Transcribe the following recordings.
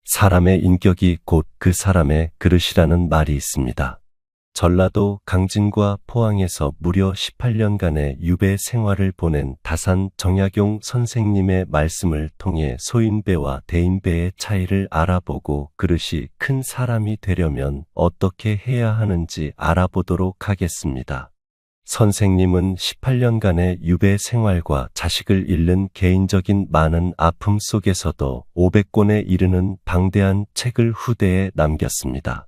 사람의 인격이 곧 그 사람의 그릇이라는 말이 있습니다. 전라도 강진과 포항에서 무려 18년간의 유배 생활을 보낸 다산 정약용 선생님의 말씀을 통해 소인배와 대인배의 차이를 알아보고 그릇이 큰 사람이 되려면 어떻게 해야 하는지 알아보도록 하겠습니다. 선생님은 18년간의 유배 생활과 자식을 잃는 개인적인 많은 아픔 속에서도 500권에 이르는 방대한 책을 후대에 남겼습니다.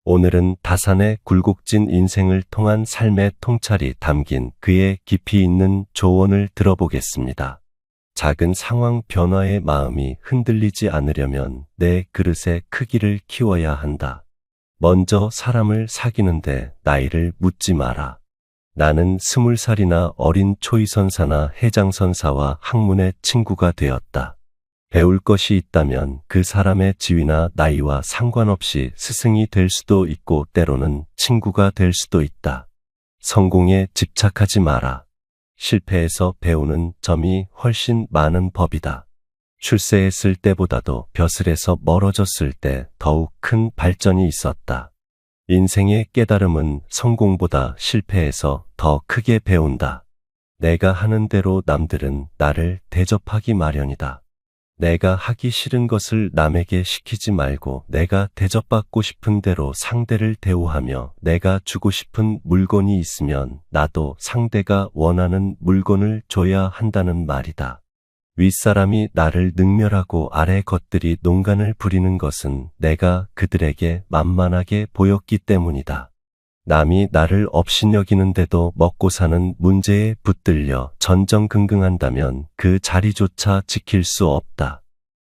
오늘은 다산의 굴곡진 인생을 통한 삶의 통찰이 담긴 그의 깊이 있는 조언을 들어보겠습니다. 작은 상황 변화의 마음이 흔들리지 않으려면 내 그릇의 크기를 키워야 한다. 먼저 사람을 사귀는데 나이를 묻지 마라. 나는 20살이나 어린 초이선사나 해장선사와 학문의 친구가 되었다. 배울 것이 있다면 그 사람의 지위나 나이와 상관없이 스승이 될 수도 있고 때로는 친구가 될 수도 있다. 성공에 집착하지 마라. 실패에서 배우는 점이 훨씬 많은 법이다. 출세했을 때보다도 벼슬에서 멀어졌을 때 더욱 큰 발전이 있었다. 인생의 깨달음은 성공보다 실패에서 더 크게 배운다. 내가 하는 대로 남들은 나를 대접하기 마련이다. 내가 하기 싫은 것을 남에게 시키지 말고 내가 대접받고 싶은 대로 상대를 대우하며 내가 주고 싶은 물건이 있으면 나도 상대가 원하는 물건을 줘야 한다는 말이다. 윗사람이 나를 능멸하고 아래 것들이 농간을 부리는 것은 내가 그들에게 만만하게 보였기 때문이다. 남이 나를 업신여기는데도 먹고 사는 문제에 붙들려 전전긍긍한다면 그 자리조차 지킬 수 없다.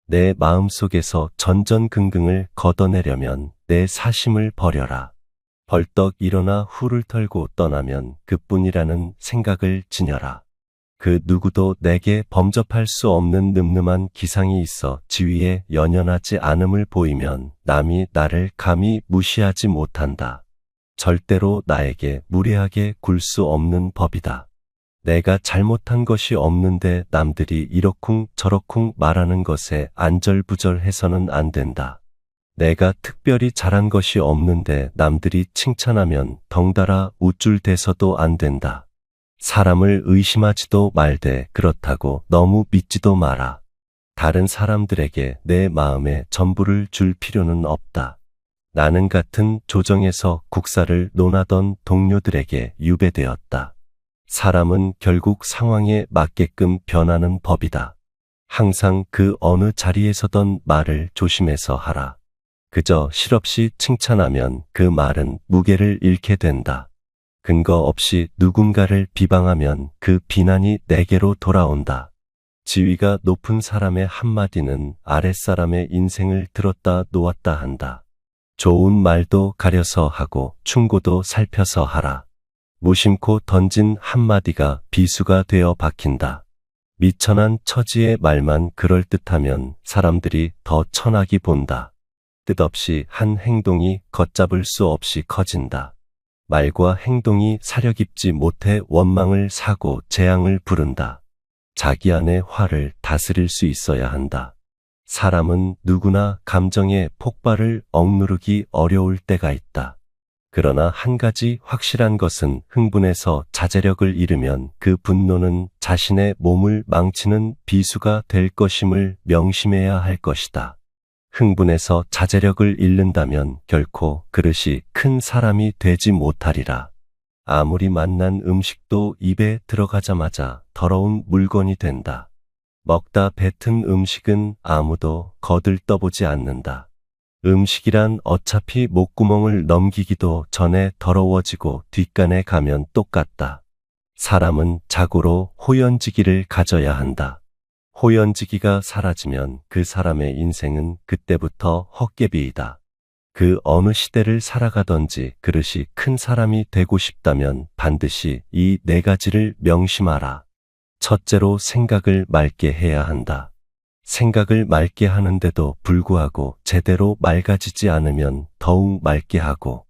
내 마음속에서 전전긍긍을 걷어내려면 내 사심을 버려라. 벌떡 일어나 후를 털고 떠나면 그뿐이라는 생각을 지녀라. 그 누구도 내게 범접할 수 없는 늠름한 기상이 있어 지위에 연연하지 않음을 보이면 남이 나를 감히 무시하지 못한다. 절대로 나에게 무례하게 굴 수 없는 법이다. 내가 잘못한 것이 없는데 남들이 이러쿵 저러쿵 말하는 것에 안절부절해서는 안 된다. 내가 특별히 잘한 것이 없는데 남들이 칭찬하면 덩달아 우쭐대서도 안 된다. 사람을 의심하지도 말되 그렇다고 너무 믿지도 마라. 다른 사람들에게 내 마음의 전부를 줄 필요는 없다. 나는 같은 조정에서 국사를 논하던 동료들에게 유배되었다. 사람은 결국 상황에 맞게끔 변하는 법이다. 항상 그 어느 자리에서던 말을 조심해서 하라. 그저 실없이 칭찬하면 그 말은 무게를 잃게 된다. 근거 없이 누군가를 비방하면 그 비난이 내게로 돌아온다. 지위가 높은 사람의 한마디는 아랫사람의 인생을 들었다 놓았다 한다. 좋은 말도 가려서 하고 충고도 살펴서 하라. 무심코 던진 한마디가 비수가 되어 박힌다. 미천한 처지의 말만 그럴듯하면 사람들이 더 천하게 본다. 뜻없이 한 행동이 걷잡을 수 없이 커진다. 말과 행동이 사려 깊지 못해 원망을 사고 재앙을 부른다. 자기 안의 화를 다스릴 수 있어야 한다. 사람은 누구나 감정의 폭발을 억누르기 어려울 때가 있다. 그러나 한 가지 확실한 것은 흥분해서 자제력을 잃으면 그 분노는 자신의 몸을 망치는 비수가 될 것임을 명심해야 할 것이다. 흥분해서 자제력을 잃는다면 결코 그릇이 큰 사람이 되지 못하리라. 아무리 맛난 음식도 입에 들어가자마자 더러운 물건이 된다. 먹다 뱉은 음식은 아무도 거들떠보지 않는다. 음식이란 어차피 목구멍을 넘기기도 전에 더러워지고 뒷간에 가면 똑같다. 사람은 자고로 호연지기를 가져야 한다. 호연지기가 사라지면 그 사람의 인생은 그때부터 헛개비이다. 그 어느 시대를 살아가던지 그릇이 큰 사람이 되고 싶다면 반드시 이 4가지를 명심하라. 첫째로 생각을 맑게 해야 한다. 생각을 맑게 하는데도 불구하고 제대로 맑아지지 않으면 더욱 맑게 하고,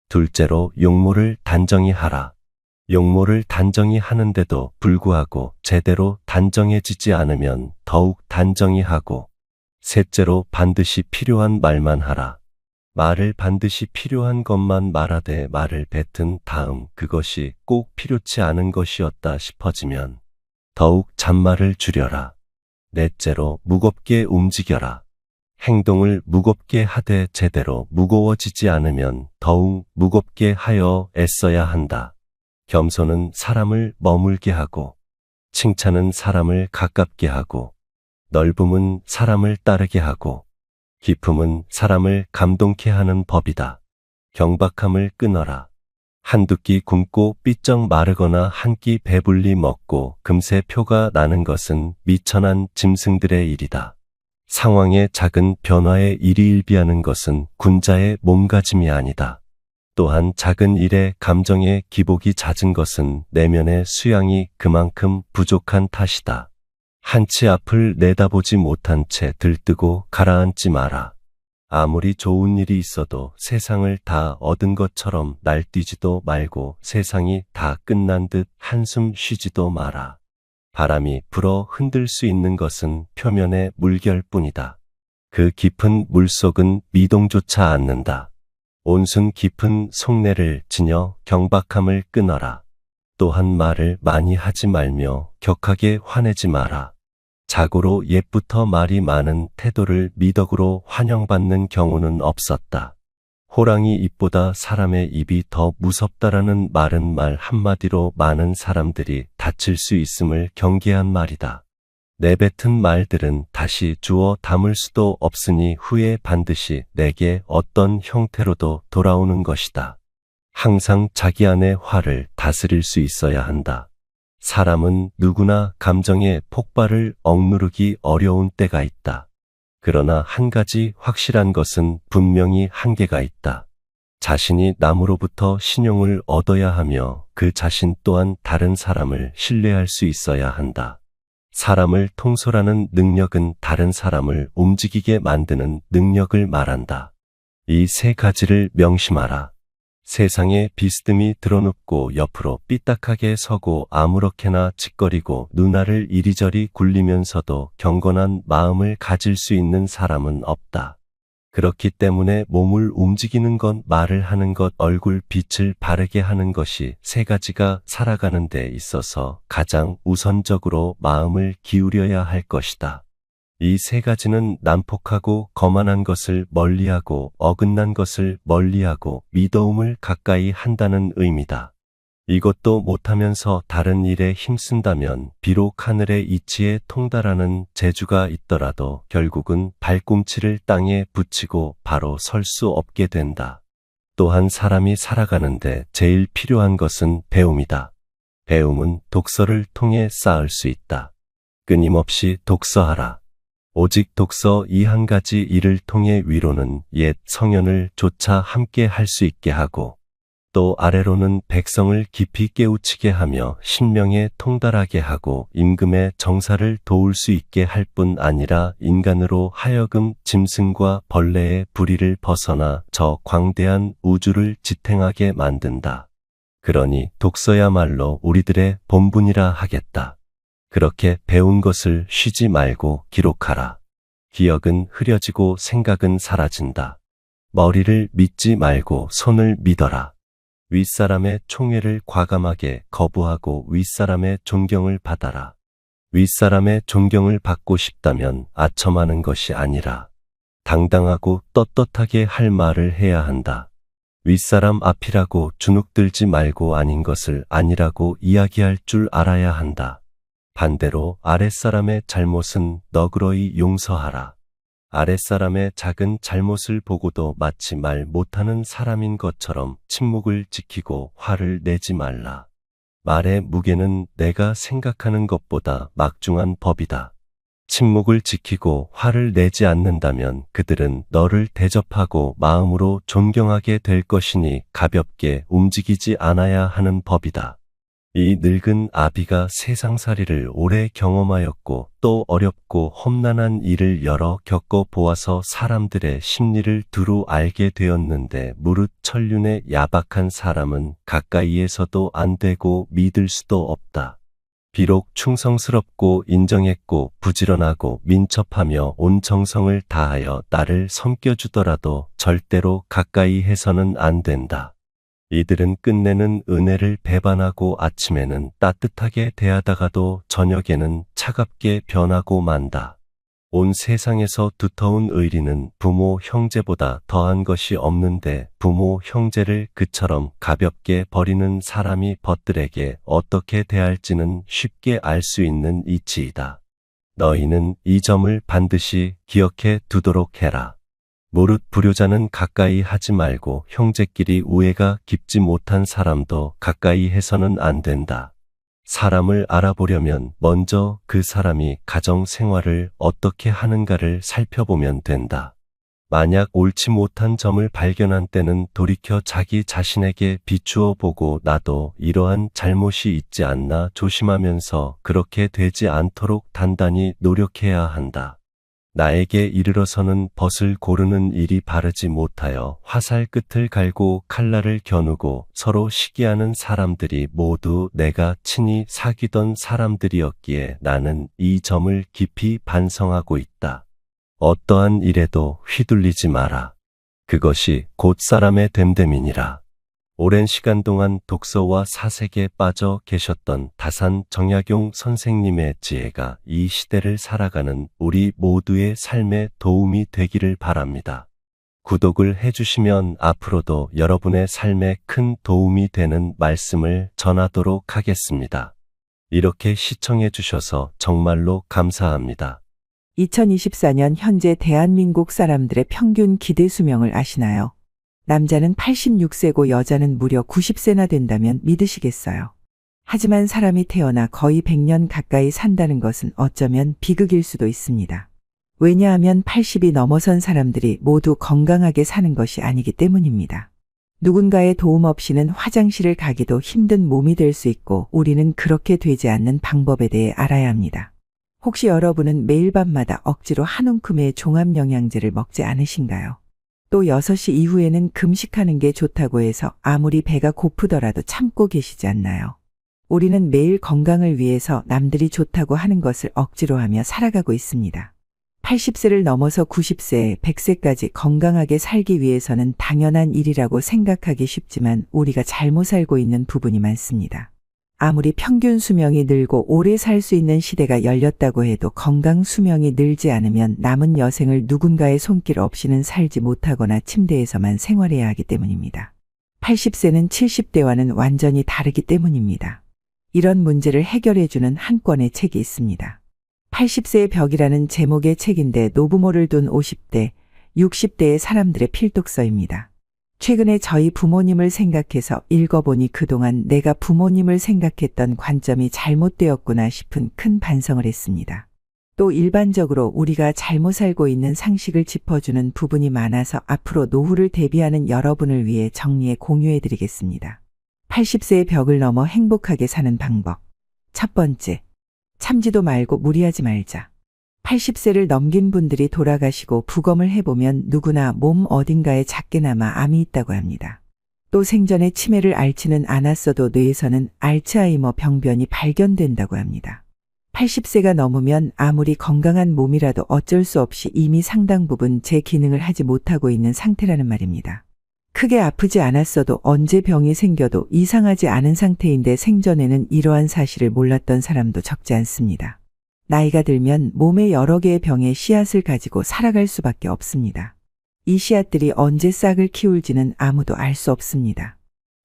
둘째로 용모를 단정히 하라. 용모를 단정히 하는데도 불구하고 제대로 단정해지지 않으면 더욱 단정히 하고, 셋째로 반드시 필요한 말만 하라. 말을 반드시 필요한 것만 말하되 말을 뱉은 다음 그것이 꼭 필요치 않은 것이었다 싶어지면 더욱 잔말을 줄여라. 넷째로 무겁게 움직여라. 행동을 무겁게 하되 제대로 무거워지지 않으면 더욱 무겁게 하여 애써야 한다. 겸손은 사람을 머물게 하고 칭찬은 사람을 가깝게 하고 넓음은 사람을 따르게 하고 기품은 사람을 감동케 하는 법이다. 경박함을 끊어라. 한두 끼 굶고 삐쩍 마르거나 한 끼 배불리 먹고 금세 표가 나는 것은 미천한 짐승들의 일이다. 상황의 작은 변화에 일희일비하는 것은 군자의 몸가짐이 아니다. 또한 작은 일에 감정의 기복이 잦은 것은 내면의 수양이 그만큼 부족한 탓이다. 한치 앞을 내다보지 못한 채 들뜨고 가라앉지 마라. 아무리 좋은 일이 있어도 세상을 다 얻은 것처럼 날뛰지도 말고 세상이 다 끝난 듯 한숨 쉬지도 마라. 바람이 불어 흔들 수 있는 것은 표면의 물결뿐이다. 그 깊은 물속은 미동조차 않는다. 온순 깊은 속내를 지녀 경박함을 끊어라. 또한 말을 많이 하지 말며 격하게 화내지 마라. 자고로 옛부터 말이 많은 태도를 미덕으로 환영받는 경우는 없었다. 호랑이 입보다 사람의 입이 더 무섭다라는 말은 말 한마디로 많은 사람들이 다칠 수 있음을 경계한 말이다. 내뱉은 말들은 다시 주워 담을 수도 없으니 후에 반드시 내게 어떤 형태로도 돌아오는 것이다. 항상 자기 안의 화를 다스릴 수 있어야 한다. 사람은 누구나 감정의 폭발을 억누르기 어려운 때가 있다. 그러나 한 가지 확실한 것은 분명히 한계가 있다. 자신이 남으로부터 신용을 얻어야 하며 그 자신 또한 다른 사람을 신뢰할 수 있어야 한다. 사람을 통솔하는 능력은 다른 사람을 움직이게 만드는 능력을 말한다. 이 세 가지를 명심하라. 세상에 비스듬히 드러눕고 옆으로 삐딱하게 서고 아무렇게나 짓거리고 눈알을 이리저리 굴리면서도 경건한 마음을 가질 수 있는 사람은 없다. 그렇기 때문에 몸을 움직이는 것, 말을 하는 것, 얼굴 빛을 바르게 하는 것이 세 가지가 살아가는 데 있어서 가장 우선적으로 마음을 기울여야 할 것이다. 이 세 가지는 난폭하고 거만한 것을 멀리하고 어긋난 것을 멀리하고 미더움을 가까이 한다는 의미다. 이것도 못하면서 다른 일에 힘쓴다면 비록 하늘의 이치에 통달하는 재주가 있더라도 결국은 발꿈치를 땅에 붙이고 바로 설 수 없게 된다. 또한 사람이 살아가는데 제일 필요한 것은 배움이다. 배움은 독서를 통해 쌓을 수 있다. 끊임없이 독서하라. 오직 독서 이 한 가지 일을 통해 위로는 옛 성현을 조차 함께 할 수 있게 하고 또 아래로는 백성을 깊이 깨우치게 하며 신명에 통달하게 하고 임금의 정사를 도울 수 있게 할 뿐 아니라 인간으로 하여금 짐승과 벌레의 부리를 벗어나 저 광대한 우주를 지탱하게 만든다. 그러니 독서야말로 우리들의 본분이라 하겠다. 그렇게 배운 것을 쉬지 말고 기록하라. 기억은 흐려지고 생각은 사라진다. 머리를 믿지 말고 손을 믿어라. 윗사람의 총애를 과감하게 거부하고 윗사람의 존경을 받아라. 윗사람의 존경을 받고 싶다면 아첨하는 것이 아니라 당당하고 떳떳하게 할 말을 해야 한다. 윗사람 앞이라고 주눅들지 말고 아닌 것을 아니라고 이야기할 줄 알아야 한다. 반대로 아랫사람의 잘못은 너그러이 용서하라. 아랫사람의 작은 잘못을 보고도 마치 말 못하는 사람인 것처럼 침묵을 지키고 화를 내지 말라. 말의 무게는 내가 생각하는 것보다 막중한 법이다. 침묵을 지키고 화를 내지 않는다면 그들은 너를 대접하고 마음으로 존경하게 될 것이니 가볍게 움직이지 않아야 하는 법이다. 이 늙은 아비가 세상살이를 오래 경험하였고 또 어렵고 험난한 일을 여러 겪어 보아서 사람들의 심리를 두루 알게 되었는데 무릇 천륜의 야박한 사람은 가까이에서도 안 되고 믿을 수도 없다. 비록 충성스럽고 인정했고 부지런하고 민첩하며 온 정성을 다하여 나를 섬겨주더라도 절대로 가까이 해서는 안 된다. 이들은 끝내는 은혜를 배반하고 아침에는 따뜻하게 대하다가도 저녁에는 차갑게 변하고 만다. 온 세상에서 두터운 의리는 부모, 형제보다 더한 것이 없는데 부모, 형제를 그처럼 가볍게 버리는 사람이 벗들에게 어떻게 대할지는 쉽게 알 수 있는 이치이다. 너희는 이 점을 반드시 기억해 두도록 해라. 무릇 불효자는 가까이 하지 말고 형제끼리 우애가 깊지 못한 사람도 가까이 해서는 안 된다. 사람을 알아보려면 먼저 그 사람이 가정 생활을 어떻게 하는가를 살펴보면 된다. 만약 옳지 못한 점을 발견한 때는 돌이켜 자기 자신에게 비추어 보고 나도 이러한 잘못이 있지 않나 조심하면서 그렇게 되지 않도록 단단히 노력해야 한다. 나에게 이르러서는 벗을 고르는 일이 바르지 못하여 화살 끝을 갈고 칼날을 겨누고 서로 시기하는 사람들이 모두 내가 친히 사귀던 사람들이었기에 나는 이 점을 깊이 반성하고 있다. 어떠한 일에도 휘둘리지 마라. 그것이 곧 사람의 됨됨이니라. 오랜 시간 동안 독서와 사색에 빠져 계셨던 다산 정약용 선생님의 지혜가 이 시대를 살아가는 우리 모두의 삶에 도움이 되기를 바랍니다. 구독을 해주시면 앞으로도 여러분의 삶에 큰 도움이 되는 말씀을 전하도록 하겠습니다. 이렇게 시청해 주셔서 정말로 감사합니다. 2024년 현재 대한민국 사람들의 평균 기대 수명을 아시나요? 남자는 86세고 여자는 무려 90세나 된다면 믿으시겠어요? 하지만 사람이 태어나 거의 100년 가까이 산다는 것은 어쩌면 비극일 수도 있습니다. 왜냐하면 80이 넘어선 사람들이 모두 건강하게 사는 것이 아니기 때문입니다. 누군가의 도움 없이는 화장실을 가기도 힘든 몸이 될 수 있고 우리는 그렇게 되지 않는 방법에 대해 알아야 합니다. 혹시 여러분은 매일 밤마다 억지로 한 움큼의 종합영양제를 먹지 않으신가요? 또 6시 이후에는 금식하는 게 좋다고 해서 아무리 배가 고프더라도 참고 계시지 않나요? 우리는 매일 건강을 위해서 남들이 좋다고 하는 것을 억지로 하며 살아가고 있습니다. 80세를 넘어서 90세, 100세까지 건강하게 살기 위해서는 당연한 일이라고 생각하기 쉽지만 우리가 잘못 살고 있는 부분이 많습니다. 아무리 평균 수명이 늘고 오래 살 수 있는 시대가 열렸다고 해도 건강 수명이 늘지 않으면 남은 여생을 누군가의 손길 없이는 살지 못하거나 침대에서만 생활해야 하기 때문입니다. 80세는 70대와는 완전히 다르기 때문입니다. 이런 문제를 해결해주는 한 권의 책이 있습니다. 80세의 벽이라는 제목의 책인데 노부모를 둔 50대, 60대의 사람들의 필독서입니다. 최근에 저희 부모님을 생각해서 읽어보니 그동안 내가 부모님을 생각했던 관점이 잘못되었구나 싶은 큰 반성을 했습니다. 또 일반적으로 우리가 잘못 살고 있는 상식을 짚어주는 부분이 많아서 앞으로 노후를 대비하는 여러분을 위해 정리해 공유해드리겠습니다. 80세의 벽을 넘어 행복하게 사는 방법. 첫 번째, 참지도 말고 무리하지 말자. 80세를 넘긴 분들이 돌아가시고 부검을 해보면 누구나 몸 어딘가에 작게나마 암이 있다고 합니다. 또 생전에 치매를 앓지는 않았어도 뇌에서는 알츠하이머 병변이 발견된다고 합니다. 80세가 넘으면 아무리 건강한 몸이라도 어쩔 수 없이 이미 상당 부분 제 기능을 하지 못하고 있는 상태라는 말입니다. 크게 아프지 않았어도 언제 병이 생겨도 이상하지 않은 상태인데 생전에는 이러한 사실을 몰랐던 사람도 적지 않습니다. 나이가 들면 몸에 여러 개의 병의 씨앗을 가지고 살아갈 수밖에 없습니다. 이 씨앗들이 언제 싹을 키울지는 아무도 알 수 없습니다.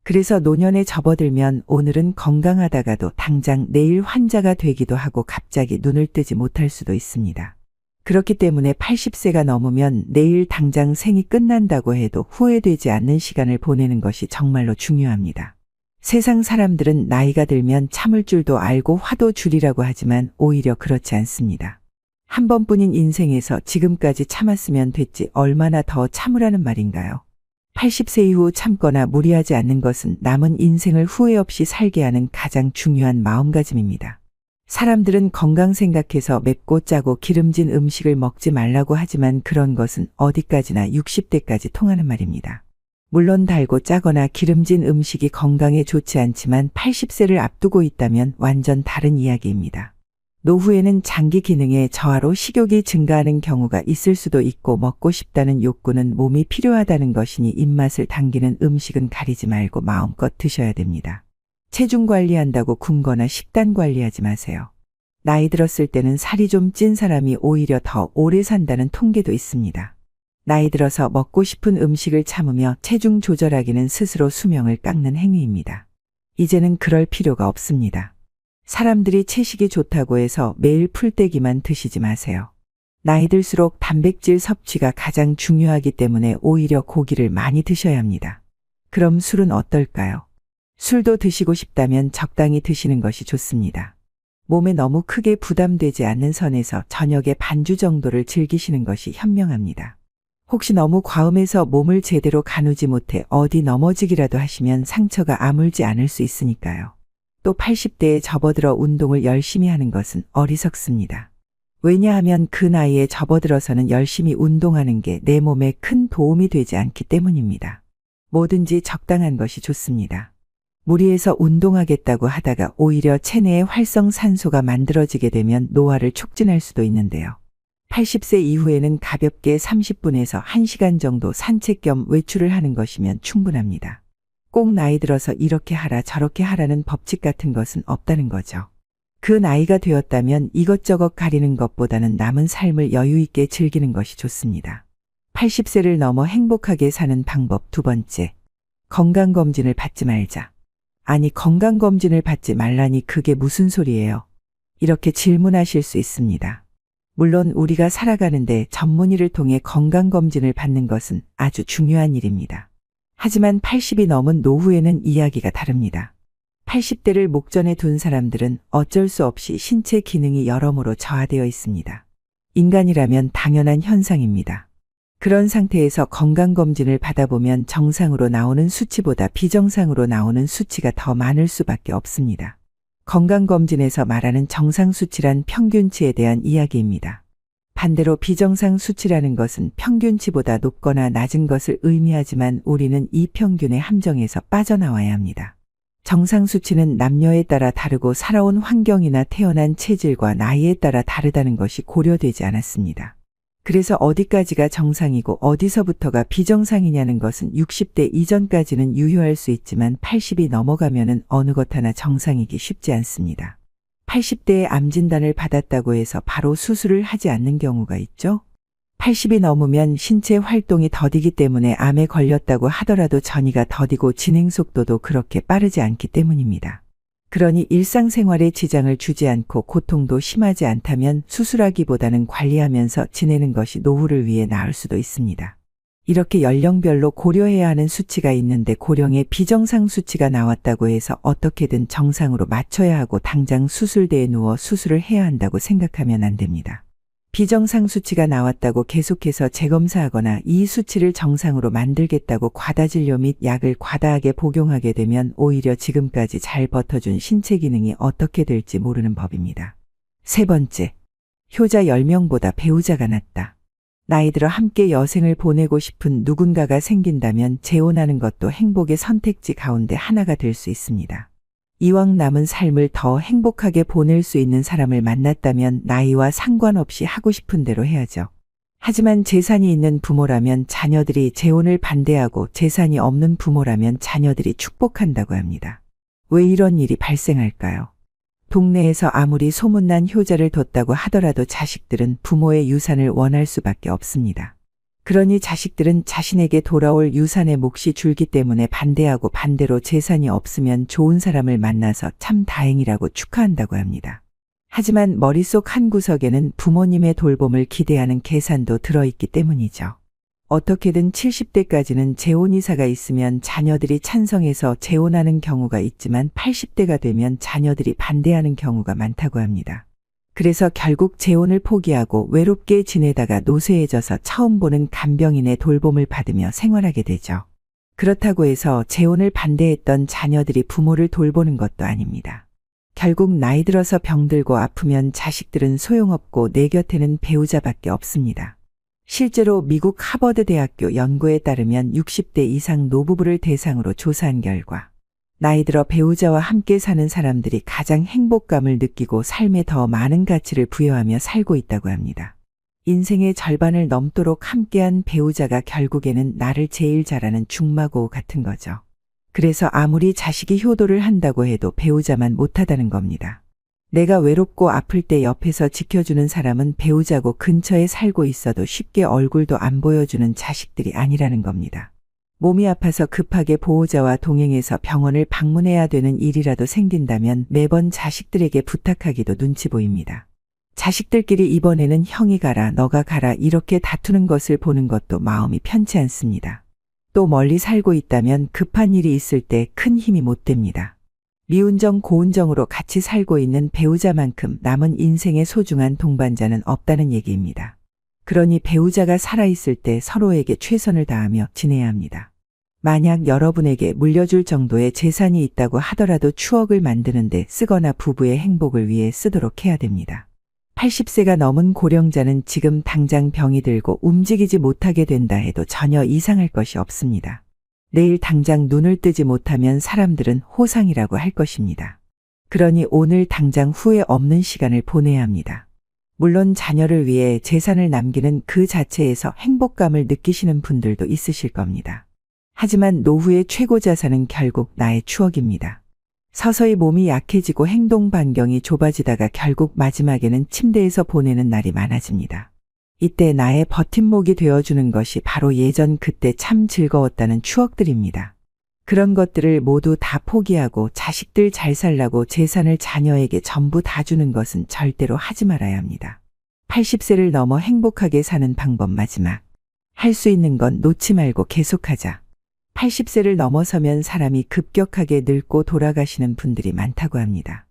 그래서 노년에 접어들면 오늘은 건강하다가도 당장 내일 환자가 되기도 하고 갑자기 눈을 뜨지 못할 수도 있습니다. 그렇기 때문에 80세가 넘으면 내일 당장 생이 끝난다고 해도 후회되지 않는 시간을 보내는 것이 정말로 중요합니다. 세상 사람들은 나이가 들면 참을 줄도 알고 화도 줄이라고 하지만 오히려 그렇지 않습니다. 한 번뿐인 인생에서 지금까지 참았으면 됐지 얼마나 더 참으라는 말인가요? 80세 이후 참거나 무리하지 않는 것은 남은 인생을 후회 없이 살게 하는 가장 중요한 마음가짐입니다. 사람들은 건강 생각해서 맵고 짜고 기름진 음식을 먹지 말라고 하지만 그런 것은 어디까지나 60대까지 통하는 말입니다. 물론 달고 짜거나 기름진 음식이 건강에 좋지 않지만 80세를 앞두고 있다면 완전 다른 이야기입니다. 노후에는 장기 기능의 저하로 식욕이 증가하는 경우가 있을 수도 있고 먹고 싶다는 욕구는 몸이 필요하다는 것이니 입맛을 당기는 음식은 가리지 말고 마음껏 드셔야 됩니다. 체중 관리한다고 굶거나 식단 관리하지 마세요. 나이 들었을 때는 살이 좀 찐 사람이 오히려 더 오래 산다는 통계도 있습니다. 나이 들어서 먹고 싶은 음식을 참으며 체중 조절하기는 스스로 수명을 깎는 행위입니다. 이제는 그럴 필요가 없습니다. 사람들이 채식이 좋다고 해서 매일 풀떼기만 드시지 마세요. 나이 들수록 단백질 섭취가 가장 중요하기 때문에 오히려 고기를 많이 드셔야 합니다. 그럼 술은 어떨까요? 술도 드시고 싶다면 적당히 드시는 것이 좋습니다. 몸에 너무 크게 부담되지 않는 선에서 저녁에 반주 정도를 즐기시는 것이 현명합니다. 혹시 너무 과음해서 몸을 제대로 가누지 못해 어디 넘어지기라도 하시면 상처가 아물지 않을 수 있으니까요. 또 80대에 접어들어 운동을 열심히 하는 것은 어리석습니다. 왜냐하면 그 나이에 접어들어서는 열심히 운동하는 게 내 몸에 큰 도움이 되지 않기 때문입니다. 뭐든지 적당한 것이 좋습니다. 무리해서 운동하겠다고 하다가 오히려 체내에 활성산소가 만들어지게 되면 노화를 촉진할 수도 있는데요. 80세 이후에는 가볍게 30분에서 1시간 정도 산책 겸 외출을 하는 것이면 충분합니다. 꼭 나이 들어서 이렇게 하라 저렇게 하라는 법칙 같은 것은 없다는 거죠. 그 나이가 되었다면 이것저것 가리는 것보다는 남은 삶을 여유 있게 즐기는 것이 좋습니다. 80세를 넘어 행복하게 사는 방법 두 번째. 건강검진을 받지 말자. 아니 건강검진을 받지 말라니 그게 무슨 소리예요? 이렇게 질문하실 수 있습니다. 물론 우리가 살아가는데 전문의를 통해 건강검진을 받는 것은 아주 중요한 일입니다. 하지만 80이 넘은 노후에는 이야기가 다릅니다. 80대를 목전에 둔 사람들은 어쩔 수 없이 신체 기능이 여러모로 저하되어 있습니다. 인간이라면 당연한 현상입니다. 그런 상태에서 건강검진을 받아보면 정상으로 나오는 수치보다 비정상으로 나오는 수치가 더 많을 수밖에 없습니다. 건강검진에서 말하는 정상 수치란 평균치에 대한 이야기입니다. 반대로 비정상 수치라는 것은 평균치보다 높거나 낮은 것을 의미하지만 우리는 이 평균의 함정에서 빠져나와야 합니다. 정상 수치는 남녀에 따라 다르고 살아온 환경이나 태어난 체질과 나이에 따라 다르다는 것이 고려되지 않았습니다. 그래서 어디까지가 정상이고 어디서부터가 비정상이냐는 것은 60대 이전까지는 유효할 수 있지만 80이 넘어가면은 어느 것 하나 정상이기 쉽지 않습니다. 80대에 암 진단을 받았다고 해서 바로 수술을 하지 않는 경우가 있죠. 80이 넘으면 신체 활동이 더디기 때문에 암에 걸렸다고 하더라도 전이가 더디고 진행 속도도 그렇게 빠르지 않기 때문입니다. 그러니 일상생활에 지장을 주지 않고 고통도 심하지 않다면 수술하기보다는 관리하면서 지내는 것이 노후를 위해 나을 수도 있습니다. 이렇게 연령별로 고려해야 하는 수치가 있는데 고령의 비정상 수치가 나왔다고 해서 어떻게든 정상으로 맞춰야 하고 당장 수술대에 누워 수술을 해야 한다고 생각하면 안 됩니다. 비정상 수치가 나왔다고 계속해서 재검사하거나 이 수치를 정상으로 만들겠다고 과다진료 및 약을 과다하게 복용하게 되면 오히려 지금까지 잘 버텨준 신체 기능이 어떻게 될지 모르는 법입니다. 세 번째, 효자 10명보다 배우자가 낫다. 나이 들어 함께 여생을 보내고 싶은 누군가가 생긴다면 재혼하는 것도 행복의 선택지 가운데 하나가 될 수 있습니다. 이왕 남은 삶을 더 행복하게 보낼 수 있는 사람을 만났다면 나이와 상관없이 하고 싶은 대로 해야죠. 하지만 재산이 있는 부모라면 자녀들이 재혼을 반대하고 재산이 없는 부모라면 자녀들이 축복한다고 합니다. 왜 이런 일이 발생할까요? 동네에서 아무리 소문난 효자를 뒀다고 하더라도 자식들은 부모의 유산을 원할 수밖에 없습니다. 그러니 자식들은 자신에게 돌아올 유산의 몫이 줄기 때문에 반대하고 반대로 재산이 없으면 좋은 사람을 만나서 참 다행이라고 축하한다고 합니다. 하지만 머릿속 한구석에는 부모님의 돌봄을 기대하는 계산도 들어있기 때문이죠. 어떻게든 70대까지는 재혼 이사가 있으면 자녀들이 찬성해서 재혼하는 경우가 있지만 80대가 되면 자녀들이 반대하는 경우가 많다고 합니다. 그래서 결국 재혼을 포기하고 외롭게 지내다가 노쇠해져서 처음 보는 간병인의 돌봄을 받으며 생활하게 되죠. 그렇다고 해서 재혼을 반대했던 자녀들이 부모를 돌보는 것도 아닙니다. 결국 나이 들어서 병들고 아프면 자식들은 소용없고 내 곁에는 배우자밖에 없습니다. 실제로 미국 하버드 대학교 연구에 따르면 60대 이상 노부부를 대상으로 조사한 결과 나이 들어 배우자와 함께 사는 사람들이 가장 행복감을 느끼고 삶에 더 많은 가치를 부여하며 살고 있다고 합니다. 인생의 절반을 넘도록 함께한 배우자가 결국에는 나를 제일 잘하는 중마고 같은 거죠. 그래서 아무리 자식이 효도를 한다고 해도 배우자만 못하다는 겁니다. 내가 외롭고 아플 때 옆에서 지켜주는 사람은 배우자고 근처에 살고 있어도 쉽게 얼굴도 안 보여주는 자식들이 아니라는 겁니다. 몸이 아파서 급하게 보호자와 동행해서 병원을 방문해야 되는 일이라도 생긴다면 매번 자식들에게 부탁하기도 눈치 보입니다. 자식들끼리 이번에는 형이 가라, 너가 가라 이렇게 다투는 것을 보는 것도 마음이 편치 않습니다. 또 멀리 살고 있다면 급한 일이 있을 때 큰 힘이 못 됩니다. 미운정 고운정으로 같이 살고 있는 배우자만큼 남은 인생의 소중한 동반자는 없다는 얘기입니다. 그러니 배우자가 살아있을 때 서로에게 최선을 다하며 지내야 합니다. 만약 여러분에게 물려줄 정도의 재산이 있다고 하더라도 추억을 만드는데 쓰거나 부부의 행복을 위해 쓰도록 해야 됩니다. 80세가 넘은 고령자는 지금 당장 병이 들고 움직이지 못하게 된다 해도 전혀 이상할 것이 없습니다. 내일 당장 눈을 뜨지 못하면 사람들은 호상이라고 할 것입니다. 그러니 오늘 당장 후회 없는 시간을 보내야 합니다. 물론 자녀를 위해 재산을 남기는 그 자체에서 행복감을 느끼시는 분들도 있으실 겁니다. 하지만 노후의 최고 자산은 결국 나의 추억입니다. 서서히 몸이 약해지고 행동 반경이 좁아지다가 결국 마지막에는 침대에서 보내는 날이 많아집니다. 이때 나의 버팀목이 되어주는 것이 바로 예전 그때 참 즐거웠다는 추억들입니다. 그런 것들을 모두 다 포기하고 자식들 잘 살라고 재산을 자녀에게 전부 다 주는 것은 절대로 하지 말아야 합니다. 80세를 넘어 행복하게 사는 방법 마지막. 할 수 있는 건 놓지 말고 계속하자. 80세를 넘어서면 사람이 급격하게 늙고 돌아가시는 분들이 많다고 합니다.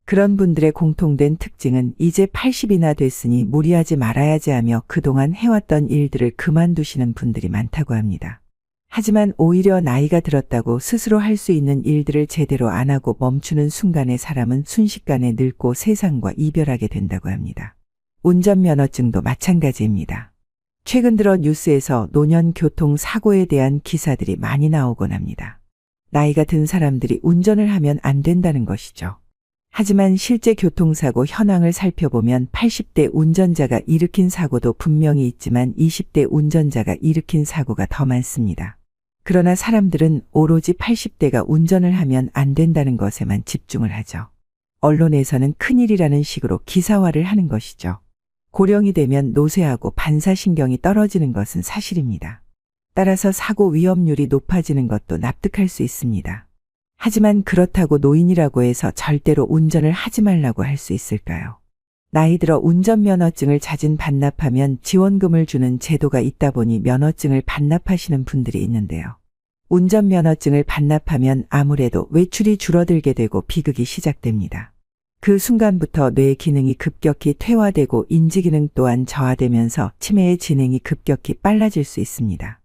그런 분들의 공통된 특징은 이제 80이나 됐으니 무리하지 말아야지 하며 그동안 해왔던 일들을 그만두시는 분들이 많다고 합니다. 하지만 오히려 나이가 들었다고 스스로 할 수 있는 일들을 제대로 안 하고 멈추는 순간에 사람은 순식간에 늙고 세상과 이별하게 된다고 합니다. 운전면허증도 마찬가지입니다. 최근 들어 뉴스에서 노년 교통사고에 대한 기사들이 많이 나오곤 합니다. 나이가 든 사람들이 운전을 하면 안 된다는 것이죠. 하지만 실제 교통사고 현황을 살펴보면 80대 운전자가 일으킨 사고도 분명히 있지만 20대 운전자가 일으킨 사고가 더 많습니다. 그러나 사람들은 오로지 80대가 운전을 하면 안 된다는 것에만 집중을 하죠. 언론에서는 큰일이라는 식으로 기사화를 하는 것이죠. 고령이 되면 노쇠하고 반사신경이 떨어지는 것은 사실입니다. 따라서 사고 위험률이 높아지는 것도 납득할 수 있습니다. 하지만 그렇다고 노인이라고 해서 절대로 운전을 하지 말라고 할 수 있을까요? 나이 들어 운전면허증을 자진 반납하면 지원금을 주는 제도가 있다 보니 면허증을 반납하시는 분들이 있는데요. 운전면허증을 반납하면 아무래도 외출이 줄어들게 되고 비극이 시작됩니다. 그 순간부터 뇌 기능이 급격히 퇴화되고 인지기능 또한 저하되면서 치매의 진행이 급격히 빨라질 수 있습니다.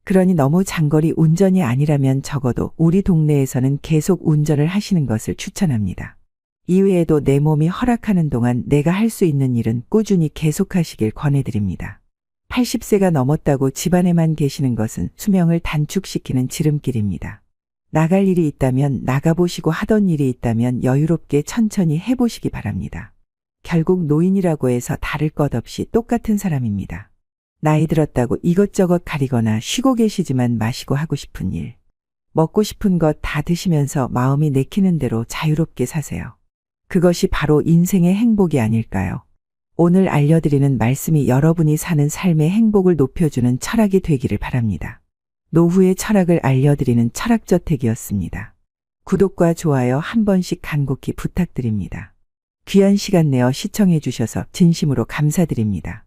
그러니 너무 장거리 운전이 아니라면 적어도 우리 동네에서는 계속 운전을 하시는 것을 추천합니다. 이외에도 내 몸이 허락하는 동안 내가 할 수 있는 일은 꾸준히 계속하시길 권해드립니다. 80세가 넘었다고 집안에만 계시는 것은 수명을 단축시키는 지름길입니다. 나갈 일이 있다면 나가보시고 하던 일이 있다면 여유롭게 천천히 해보시기 바랍니다. 결국 노인이라고 해서 다를 것 없이 똑같은 사람입니다. 나이 들었다고 이것저것 가리거나 쉬고 계시지만 마시고 하고 싶은 일, 먹고 싶은 것 다 드시면서 마음이 내키는 대로 자유롭게 사세요. 그것이 바로 인생의 행복이 아닐까요? 오늘 알려드리는 말씀이 여러분이 사는 삶의 행복을 높여주는 철학이 되기를 바랍니다. 노후의 철학을 알려드리는 철학저택이었습니다. 구독과 좋아요 한 번씩 간곡히 부탁드립니다. 귀한 시간 내어 시청해 주셔서 진심으로 감사드립니다.